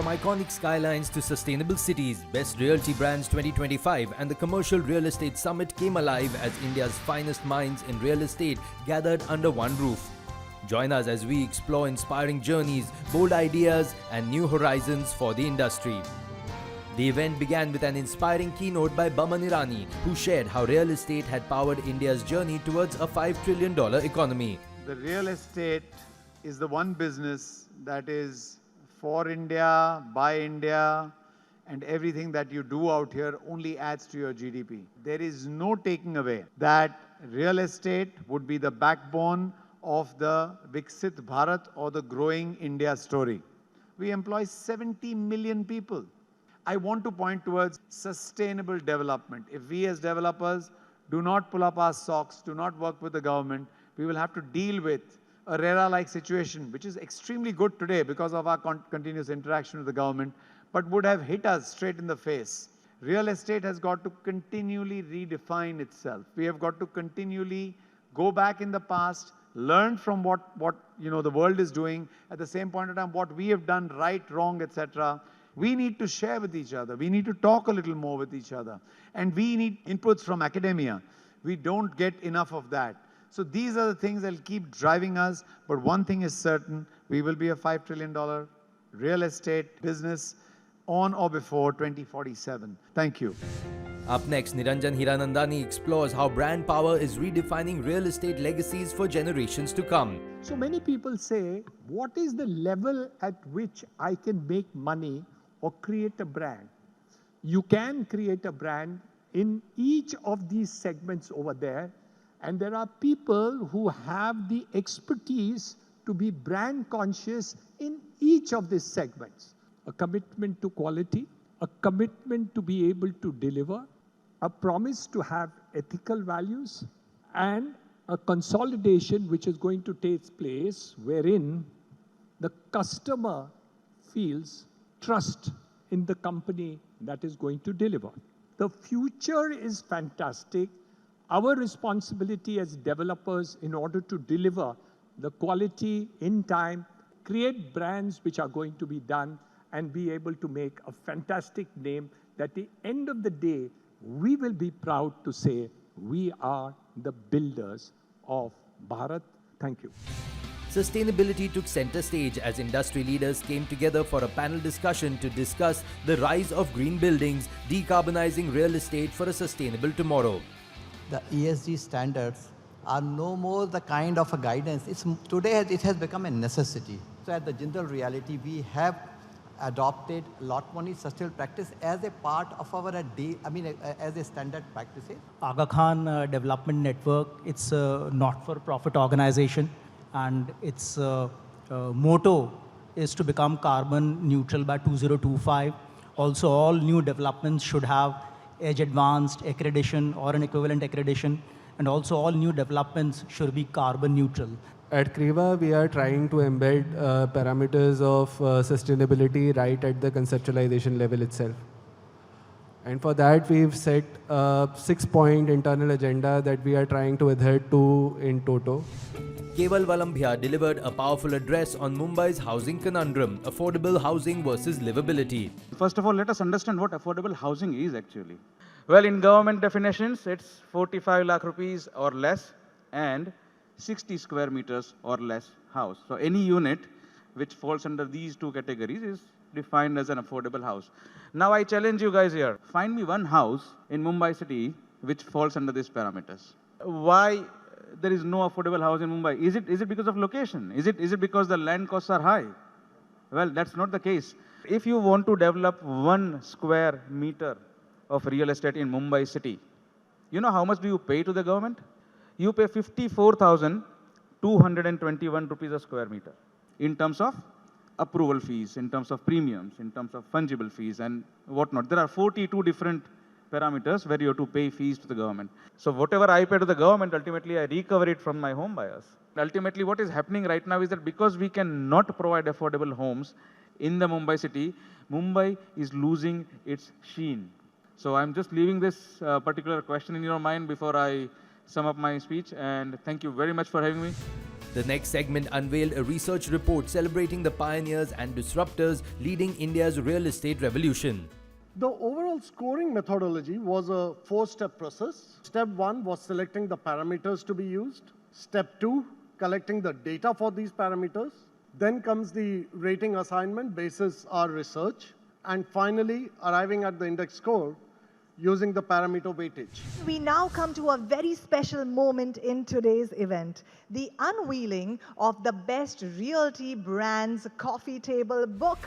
From iconic skylines to sustainable cities, Best Realty Brands 2025 and the Commercial Real Estate Summit came alive as India's finest minds in real estate gathered under one roof. Join us as we explore inspiring journeys, bold ideas, and new horizons for the industry. The event began with an inspiring keynote by Baman Irani, who shared how real estate had powered India's journey towards a $5 trillion economy. The real estate is the one business that is for India, by India, and everything that you do out here only adds to your GDP. There is no taking away that real estate would be the backbone of the Viksit Bharat or the growing India story. We employ 70 million people. I want to point towards sustainable development. If we as developers do not pull up our socks, do not work with the government, we will have to deal with a RERA-like situation, which is extremely good today because of our continuous interaction with the government, but would have hit us straight in the face. Real estate has got to continually redefine itself. We have got to continually go back in the past, learn from what the world is doing, at the same point in time, what we have done right, wrong, etc. We need to share with each other. We need to talk a little more with each other. And we need inputs from academia. We don't get enough of that. So these are the things that will keep driving us. But one thing is certain, we will be a $5 trillion real estate business on or before 2047. Thank you. Up next, Niranjan Hiranandani explores how brand power is redefining real estate legacies for generations to come. So many people say, what is the level at which I can make money or create a brand? You can create a brand in each of these segments over there. And there are people who have the expertise to be brand conscious in each of these segments. A commitment to quality, a commitment to be able to deliver, a promise to have ethical values, and a consolidation which is going to take place wherein the customer feels trust in the company that is going to deliver. The future is fantastic. Our responsibility as developers in order to deliver the quality in time, create brands which are going to be done and be able to make a fantastic name that at the end of the day, we will be proud to say we are the builders of Bharat. Thank you. Sustainability took center stage as industry leaders came together for a panel discussion to discuss the rise of green buildings, decarbonizing real estate for a sustainable tomorrow. The ESG standards are no more the kind of a guidance. Today it has become a necessity. So at the Jindal Realty, we have adopted lot money sustainable practice as a part of our as a standard practice. Aga Khan Development Network, it's a not-for-profit organization, and its motto is to become carbon neutral by 2025. Also, all new developments should have Edge Advanced accreditation or an equivalent accreditation, and also all new developments should be carbon neutral. At Creva, we are trying to embed parameters of sustainability right at the conceptualization level itself. And for that, we've set a 6-point internal agenda that we are trying to adhere to in toto. Keval Valambhia delivered a powerful address on Mumbai's housing conundrum, affordable housing versus livability. First of all, let us understand what affordable housing is actually. Well, in government definitions, it's 45 lakh rupees or less and 60 square meters or less house. So any unit which falls under these two categories is defined as an affordable house. Now I challenge you guys here. Find me one house in Mumbai city which falls under these parameters. Why there is no affordable house in Mumbai? Is it because of location? Is it because the land costs are high? Well, that's not the case. If you want to develop 1 square meter of real estate in Mumbai city, you know how much do you pay to the government? You pay 54,221 rupees a square meter in terms of approval fees, in terms of premiums, in terms of fungible fees and whatnot. There are 42 different parameters where you have to pay fees to the government. So whatever I pay to the government, ultimately I recover it from my home buyers. Ultimately what is happening right now is that because we cannot provide affordable homes in the Mumbai city, Mumbai is losing its sheen. So I'm just leaving this particular question in your mind before I sum up my speech, and thank you very much for having me. The next segment unveiled a research report celebrating the pioneers and disruptors leading India's real estate revolution. The overall scoring methodology was a 4-step process. Step 1 was selecting the parameters to be used. Step 2, collecting the data for these parameters. Then comes the rating assignment basis our research. And finally, arriving at the index score using the parameter weightage. We now come to a very special moment in today's event, the unveiling of the Best Realty Brands Coffee Table Book.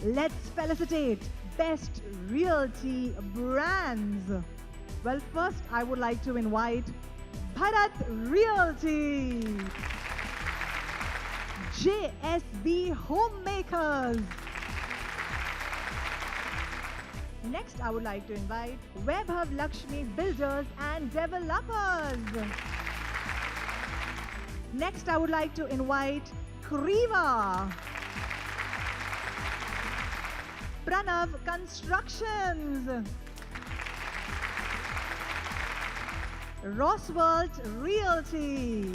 Let's felicitate Best Realty Brands. Well, first I would like to invite Bharat Realty, JSB Homemakers. Next, I would like to invite Vaibhav Lakshmi Builders and Developers. Next, I would like to invite Kriva, Pranav Constructions, Roswalt Realty,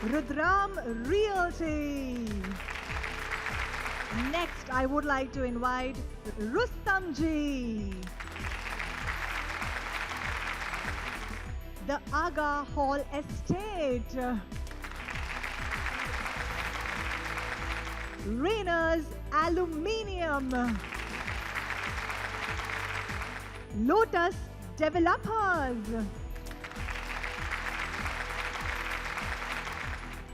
Rudram Realty. Next, I would like to invite Rustamji, the Aga Hall Estate, Rainer's Aluminium, Lotus Developers,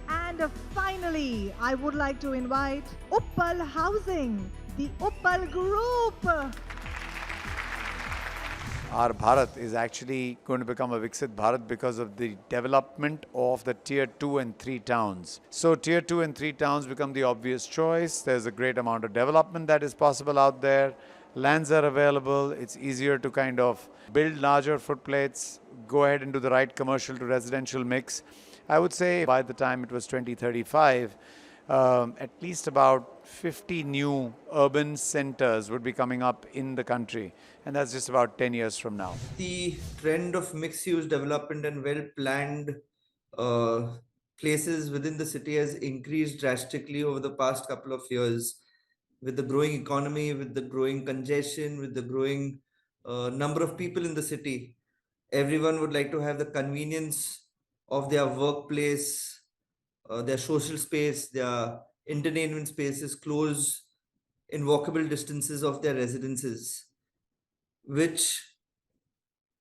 and finally, I would like to invite Uppal Housing, the Uppal Group. Our Bharat is actually going to become a Viksit Bharat because of the development of the Tier 2 and 3 towns. So Tier 2 and 3 towns become the obvious choice. There's a great amount of development that is possible out there. Lands are available. It's easier to kind of build larger footplates, go ahead and do the right commercial to residential mix. I would say by the time it was 2035, at least about 50 new urban centers would be coming up in the country. And that's just about 10 years from now. The trend of mixed-use development and well-planned places within the city has increased drastically over the past couple of years. With the growing economy, with the growing congestion, with the growing number of people in the city, everyone would like to have the convenience of their workplace, their social space, their entertainment spaces close in walkable distances of their residences, which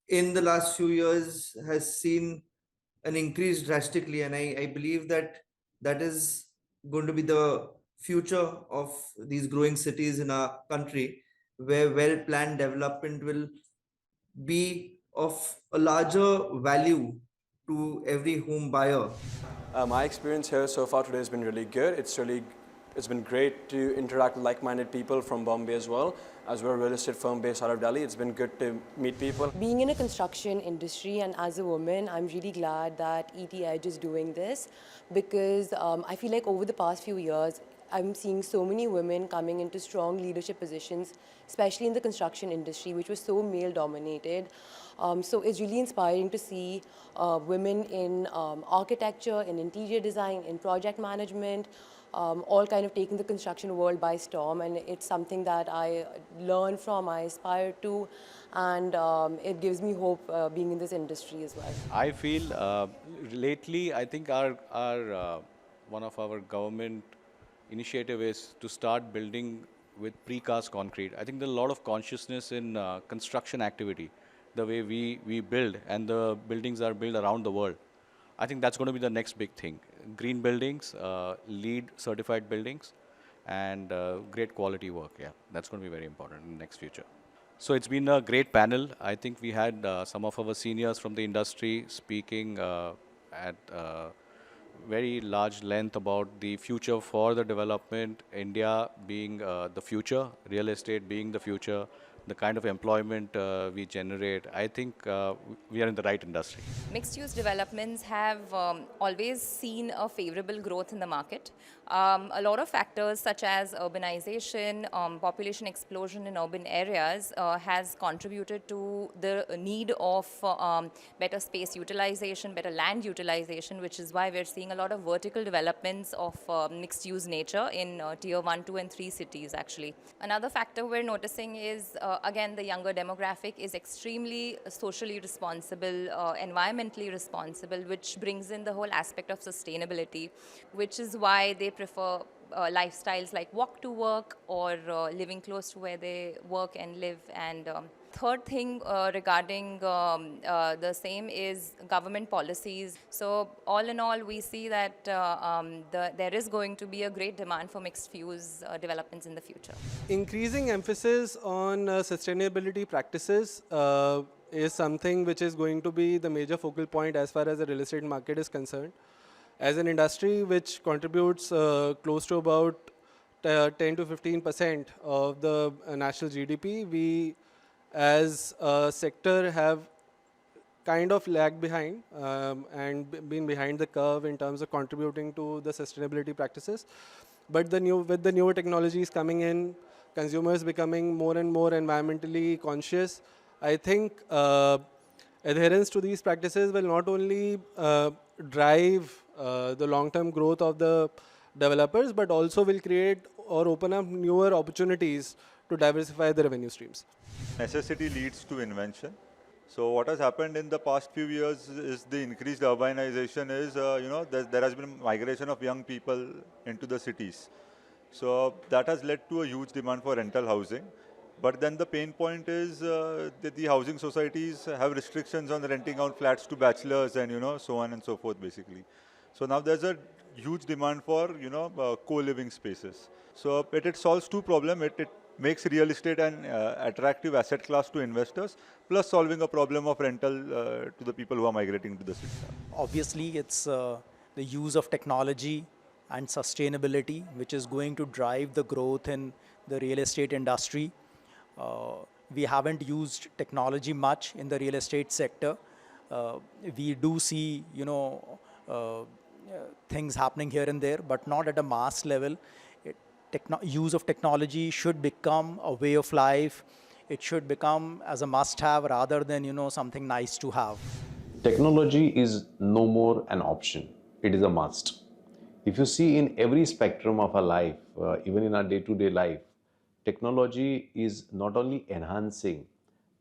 in the last few years has seen an increase drastically. And I believe that that is going to be the future of these growing cities in our country, where well-planned development will be of a larger value to every home buyer. My experience here so far today has been really good. It's been great to interact with like-minded people from Bombay as well. As we're a real estate firm based out of Delhi, it's been good to meet people. Being in a construction industry and as a woman, I'm really glad that ET Edge is doing this, because I feel like over the past few years, I'm seeing so many women coming into strong leadership positions, especially in the construction industry, which was so male-dominated. So it's really inspiring to see women in architecture, in interior design, in project management, all kind of taking the construction world by storm. And it's something that I learn from, I aspire to, and it gives me hope being in this industry as well. I feel lately, I think our one of our government initiative is to start building with precast concrete. I think there's a lot of consciousness in construction activity, the way we build, and the buildings are built around the world. I think that's going to be the next big thing. Green buildings, LEED certified buildings, and great quality work. Yeah, that's going to be very important in the next future. So it's been a great panel. I think we had some of our seniors from the industry speaking at very large length about the future for the development, India being the future, real estate being the future, the kind of employment we generate, I think we are in the right industry. Mixed-use developments have always seen a favorable growth in the market. A lot of factors such as urbanization, population explosion in urban areas has contributed to the need of better space utilization, better land utilization, which is why we're seeing a lot of vertical developments of mixed-use nature in tier 1, 2 and 3 cities actually. Another factor we're noticing is again the younger demographic is extremely socially responsible, environmentally responsible, which brings in the whole aspect of sustainability, which is why they prefer lifestyles like walk to work or living close to where they work and live. And third thing regarding the same is government policies. So all in all, we see that there is going to be a great demand for mixed-use developments in the future. Increasing emphasis on sustainability practices is something which is going to be the major focal point as far as the real estate market is concerned. As an industry which contributes close to about 10 to 15% of the national GDP, we as a sector have kind of lagged behind and been behind the curve in terms of contributing to the sustainability practices. But with the newer technologies coming in, consumers becoming more and more environmentally conscious, I think adherence to these practices will not only drive the long-term growth of the developers, but also will create or open up newer opportunities to diversify the revenue streams. Necessity leads to invention. So what has happened in the past few years is the increased urbanization is, there has been migration of young people into the cities. So that has led to a huge demand for rental housing. But then the pain point is that the housing societies have restrictions on renting out flats to bachelors and, so on and so forth, basically. So now there's a huge demand for, co-living spaces. So it solves two problems. It makes real estate an attractive asset class to investors, plus solving a problem of rental to the people who are migrating to the city. Obviously, it's the use of technology and sustainability, which is going to drive the growth in the real estate industry. We haven't used technology much in the real estate sector. We do see, things happening here and there, but not at a mass level. Use of technology should become a way of life. It should become as a must-have rather than, something nice to have. Technology is no more an option. It is a must. If you see in every spectrum of our life, even in our day-to-day life, technology is not only enhancing,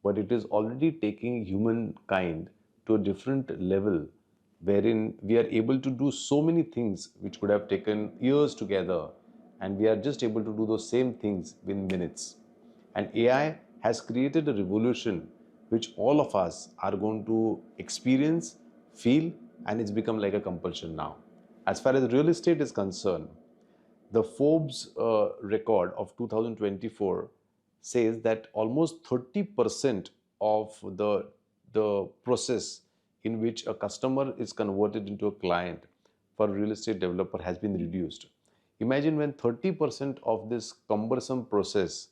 but it is already taking humankind to a different level, wherein we are able to do so many things which could have taken years together, and we are just able to do those same things within minutes. And AI has created a revolution which all of us are going to experience, feel, and it's become like a compulsion now. As far as real estate is concerned, the Forbes record of 2024 says that almost 30% of the process in which a customer is converted into a client for a real estate developer has been reduced. Imagine when 30% of this cumbersome process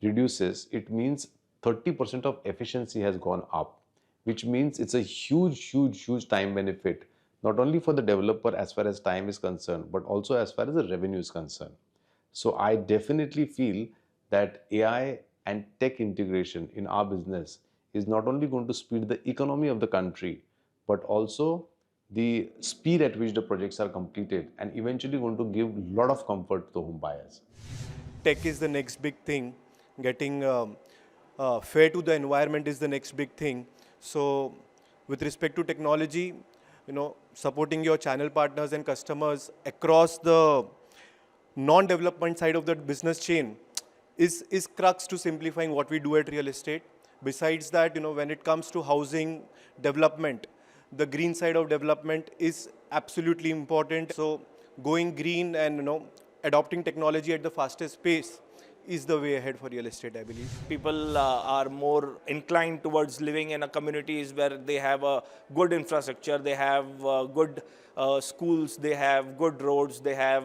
reduces, it means 30% of efficiency has gone up, which means it's a huge time benefit, not only for the developer as far as time is concerned, but also as far as the revenue is concerned. So I definitely feel that AI and tech integration in our business is not only going to speed the economy of the country, but also the speed at which the projects are completed, and eventually going to give a lot of comfort to the home buyers. Tech is the next big thing. Getting fair to the environment is the next big thing. So with respect to technology, supporting your channel partners and customers across the non-development side of the business chain is crux to simplifying what we do at real estate. Besides that, when it comes to housing development, the green side of development is absolutely important. So going green and adopting technology at the fastest pace is the way ahead for real estate, I believe. People are more inclined towards living in a communities where they have a good infrastructure, they have good schools, they have good roads, they have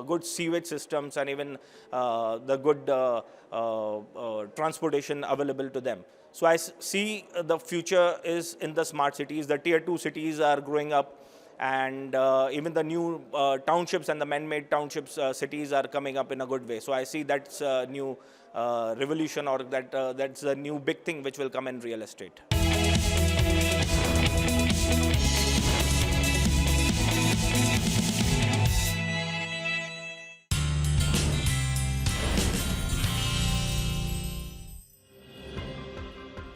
good sewage systems, and even the good transportation available to them. So I see the future is in the smart cities. The tier 2 cities are growing up, and even the new townships and the man-made townships cities are coming up in a good way. So I see that's a new revolution, or that's a new big thing which will come in real estate.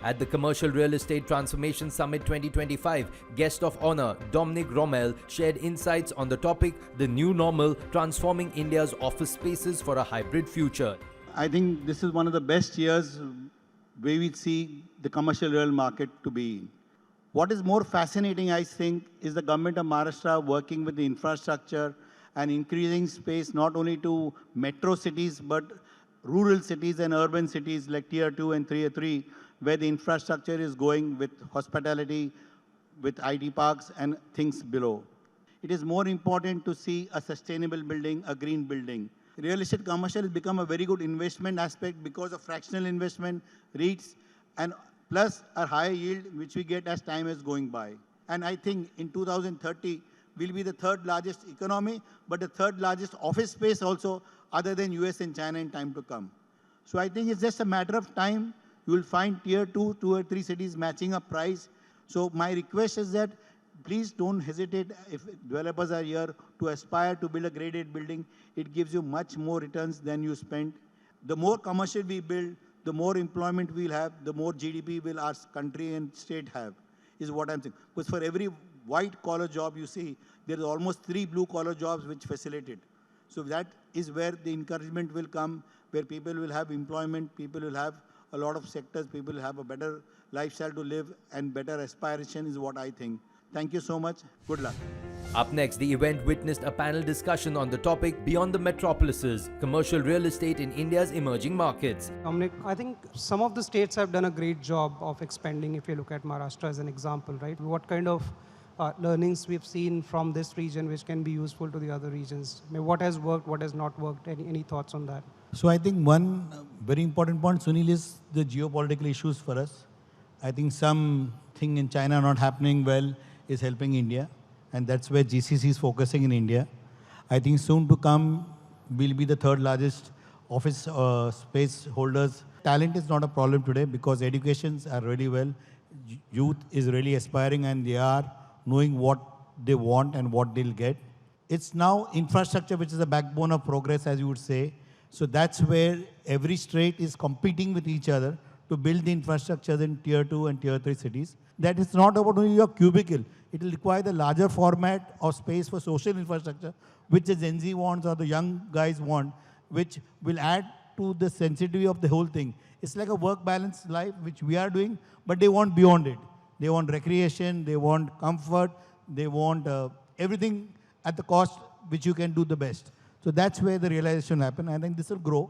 At the Commercial Real Estate Transformation Summit 2025, guest of honor Dominic Rommel shared insights on the topic, The New Normal, Transforming India's Office Spaces for a Hybrid Future. I think this is one of the best years where we see the commercial real market to be in. What is more fascinating, I think, is the government of Maharashtra working with the infrastructure and increasing space not only to metro cities, but rural cities and urban cities like tier 2 and tier 3, where the infrastructure is going with hospitality, with IT parks and things below. It is more important to see a sustainable building, a green building. Real estate commercial has become a very good investment aspect because of fractional investment, REITs, and plus a higher yield which we get as time is going by. And I think in 2030, we'll be the third largest economy, but the third largest office space also, other than US and China in time to come. So I think it's just a matter of time. You will find tier 2, 2 or 3 cities matching up price. So my request is that please don't hesitate if developers are here to aspire to build a grade 8 building. It gives you much more returns than you spend. The more commercial we build, the more employment we'll have, the more GDP will our country and state have, is what I'm saying. Because for every white collar job you see, there is almost 3 blue collar jobs which facilitate. So that is where the encouragement will come, where people will have employment, people will have a lot of sectors, people will have a better lifestyle to live and better aspiration is what I think. Thank you so much. Good luck. Up next, the event witnessed a panel discussion on the topic Beyond the Metropolises, Commercial Real Estate in India's Emerging Markets. Dominic, I think some of the states have done a great job of expanding, if you look at Maharashtra as an example, right? What kind of learnings we've seen from this region which can be useful to the other regions? I mean, what has worked, what has not worked? Any thoughts on that? So I think one very important point, Sunil, is the geopolitical issues for us. I think something in China not happening well is helping India, and that's where GCC is focusing in India. I think soon to come, we'll be the third largest office space holders. Talent is not a problem today because educations are really well. Youth is really aspiring and they are knowing what they want and what they'll get. It's now infrastructure which is the backbone of progress, as you would say. So that's where every state is competing with each other to build the infrastructure in tier 2 and tier 3 cities. That is not about only your cubicle. It will require the larger format of space for social infrastructure, which the Gen Z wants or the young guys want, which will add to the sensitivity of the whole thing. It's like a work balance life, which we are doing, but they want beyond it. They want recreation, they want comfort, they want everything at the cost which you can do the best. So that's where the realization happened. I think this will grow.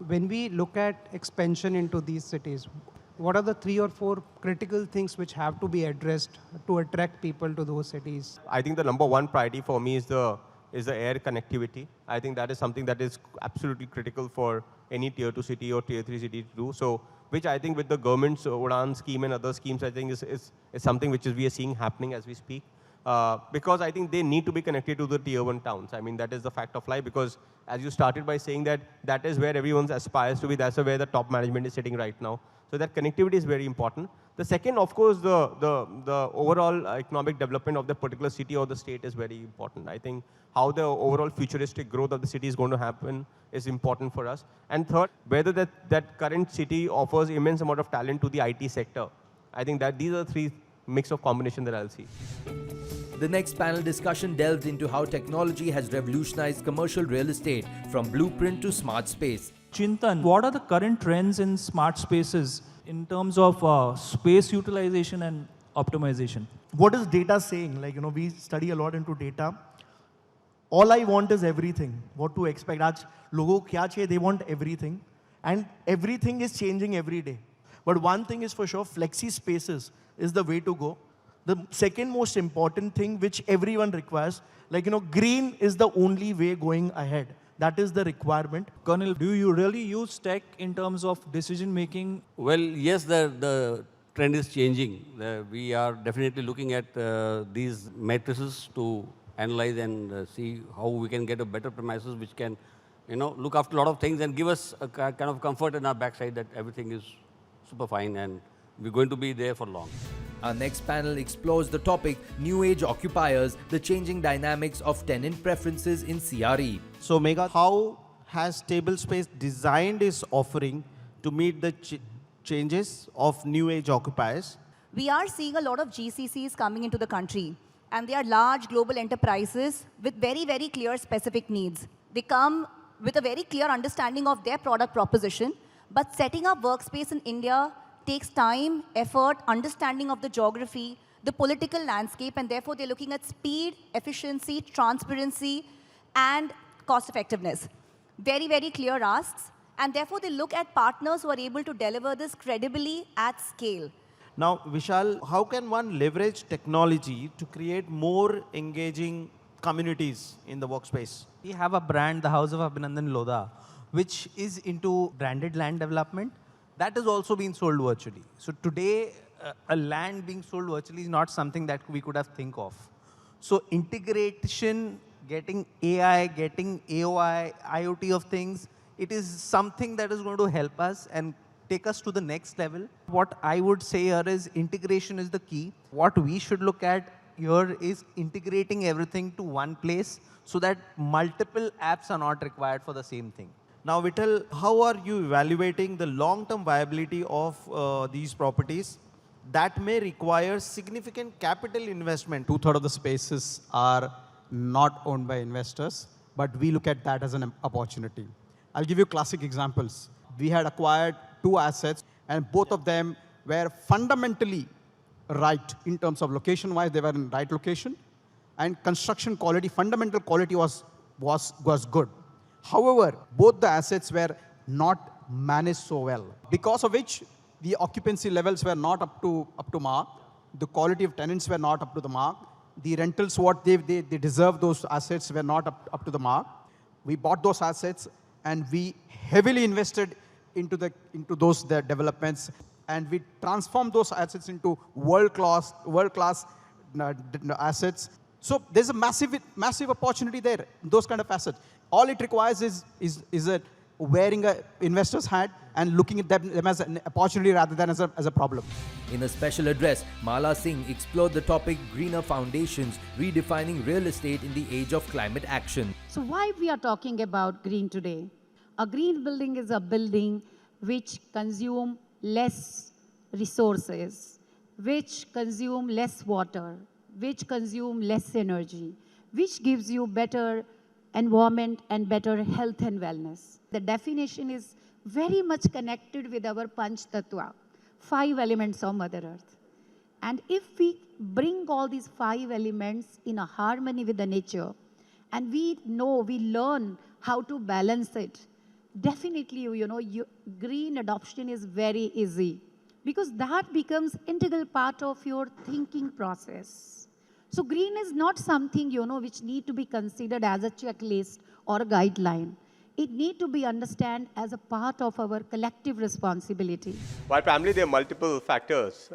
When we look at expansion into these cities, what are the 3 or 4 critical things which have to be addressed to attract people to those cities? I think the number one priority for me is the air connectivity. I think that is something that is absolutely critical for any tier 2 city or tier 3 city to do. So, which I think with the government's Udan scheme and other schemes, I think is something which we are seeing happening as we speak. Because I think they need to be connected to the tier 1 towns. I mean, that is the fact of life, because as you started by saying that is where everyone aspires to be, that's where the top management is sitting right now. So that connectivity is very important. The second, of course, the overall economic development of the particular city or the state is very important. I think how the overall futuristic growth of the city is going to happen is important for us. And third, whether that current city offers immense amount of talent to the IT sector. I think that these are 3 mix of combination that I'll see. The next panel discussion delves into how technology has revolutionized commercial real estate from blueprint to smart space. Chintan, what are the current trends in smart spaces in terms of space utilization and optimization? What is data saying? Like, we study a lot into data. All I want is everything. What to expect? Aaj logo kya chahiye? They want everything. And everything is changing every day. But one thing is for sure, flexi spaces is the way to go. The second most important thing which everyone requires, green is the only way going ahead. That is the requirement. Colonel, do you really use tech in terms of decision making? Well, yes, the trend is changing. We are definitely looking at these matrices to analyze and see how we can get a better premises which can, look after a lot of things and give us a kind of comfort in our backside that everything is super fine and we're going to be there for long. Our next panel explores the topic New Age Occupiers, the changing dynamics of tenant preferences in CRE. So Megha, how has Tablespace designed its offering to meet the changes of new age occupiers? We are seeing a lot of GCCs coming into the country, and they are large global enterprises with very, very clear specific needs. They come with a very clear understanding of their product proposition, but setting up workspace in India takes time, effort, understanding of the geography, the political landscape, and therefore they're looking at speed, efficiency, transparency, and cost effectiveness. Very, very clear asks, and therefore they look at partners who are able to deliver this credibly at scale. Now, Vishal, how can one leverage technology to create more engaging communities in the workspace? We have a brand, the House of Abhinandan Lodha, which is into branded land development. That is also being sold virtually. So today, a land being sold virtually is not something that we could have think of. So integration, getting AI, getting AOI, IoT of things, it is something that is going to help us and take us to the next level. What I would say here is integration is the key. What we should look at here is integrating everything to one place so that multiple apps are not required for the same thing. Now, Vittal, how are you evaluating the long-term viability of these properties that may require significant capital investment? 2/3 of the spaces are not owned by investors, but we look at that as an opportunity. I'll give you classic examples. We had acquired 2 assets, and both of them were fundamentally right in terms of location-wise. They were in right location, and construction quality, fundamental quality was good. However, both the assets were not managed so well, because of which the occupancy levels were not up to mark. The quality of tenants were not up to the mark. The rentals, what they deserve, those assets were not up to the mark. We bought those assets and we heavily invested into those developments, and we transformed those assets into world-class assets. So there's a massive opportunity there, those kind of assets. All it requires is wearing an investor's hat and looking at them as an opportunity rather than as a problem. In a special address, Mala Singh explored the topic Greener Foundations, redefining real estate in the age of climate action. So why we are talking about green today? A green building is a building which consume less resources, which consume less water, which consume less energy, which gives you better environment and better health and wellness. The definition is very much connected with our Panch Tattva, 5 elements of Mother Earth. And if we bring all these 5 elements in a harmony with the nature, and we learn how to balance it, definitely, green adoption is very easy, because that becomes integral part of your thinking process. So green is not something, which need to be considered as a checklist or a guideline. It need to be understood as a part of our collective responsibility. While primarily there are multiple factors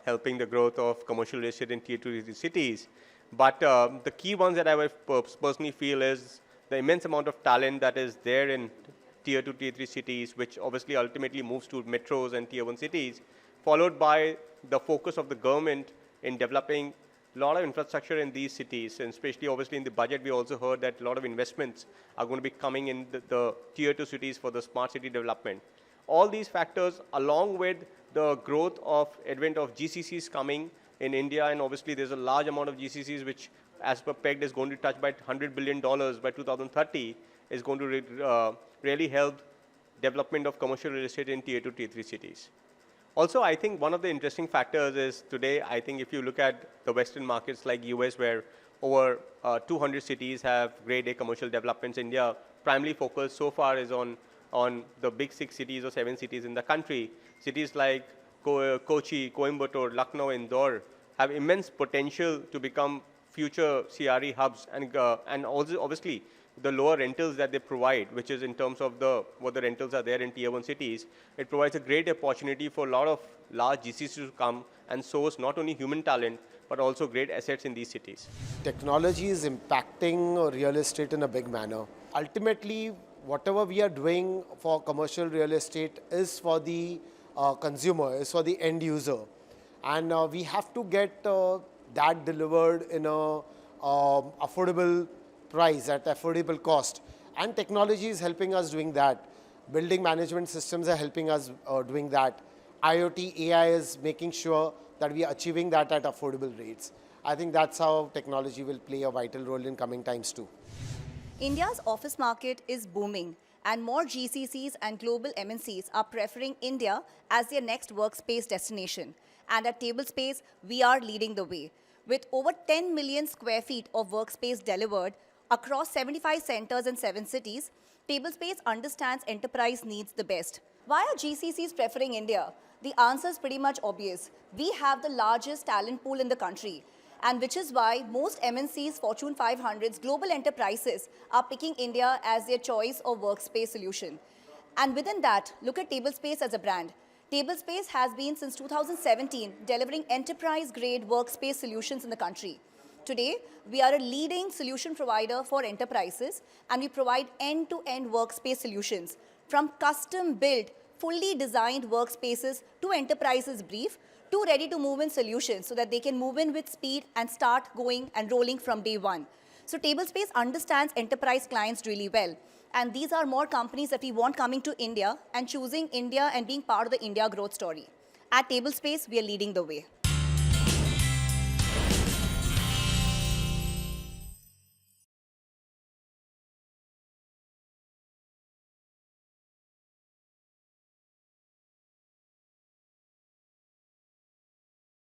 helping the growth of commercial real estate in Tier 2 cities, but the key ones that I would personally feel is the immense amount of talent that is there in Tier 2, Tier 3 cities, which obviously ultimately moves to metros and Tier 1 cities, followed by the focus of the government in developing a lot of infrastructure in these cities, and especially obviously in the budget, we also heard that a lot of investments are going to be coming in the Tier 2 cities for the smart city development. All these factors, along with the growth of advent of GCCs coming in India, and obviously there's a large amount of GCCs which, as per PEGD, is going to touch by $100 billion by 2030, is going to really help development of commercial real estate in Tier 2, Tier 3 cities. Also, I think one of the interesting factors is today, I think if you look at the Western markets like US, where over 200 cities have grade A commercial developments, India primarily focused so far is on on the big 6 cities or 7 cities in the country. Cities like Kochi, Coimbatore, Lucknow, Indore have immense potential to become future CRE hubs, and also obviously the lower rentals that they provide, which is in terms of what the rentals are there in tier 1 cities, it provides a great opportunity for a lot of large GCCs to come and source not only human talent, but also great assets in these cities. Technology is impacting real estate in a big manner. Ultimately, whatever we are doing for commercial real estate is for the consumer, is for the end user. And we have to get that delivered in a affordable price, at affordable cost. And technology is helping us doing that. Building management systems are helping us doing that. IoT, AI is making sure that we are achieving that at affordable rates. I think that's how technology will play a vital role in coming times too. India's office market is booming, and more GCCs and global MNCs are preferring India as their next workspace destination. And at Tablespace, we are leading the way. With over 10 million square feet of workspace delivered across 75 centers in 7 cities, Tablespace understands enterprise needs the best. Why are GCCs preferring India? The answer is pretty much obvious. We have the largest talent pool in the country, and which is why most MNCs, Fortune 500s, global enterprises are picking India as their choice of workspace solution. And within that, look at Tablespace as a brand. Tablespace has been since 2017 delivering enterprise-grade workspace solutions in the country. Today, we are a leading solution provider for enterprises, and we provide end-to-end workspace solutions from custom-built, fully designed workspaces to enterprises brief to ready-to-move-in solutions so that they can move in with speed and start going and rolling from day one. So Tablespace understands enterprise clients really well. And these are more companies that we want coming to India and choosing India and being part of the India growth story. At Tablespace, we are leading the way.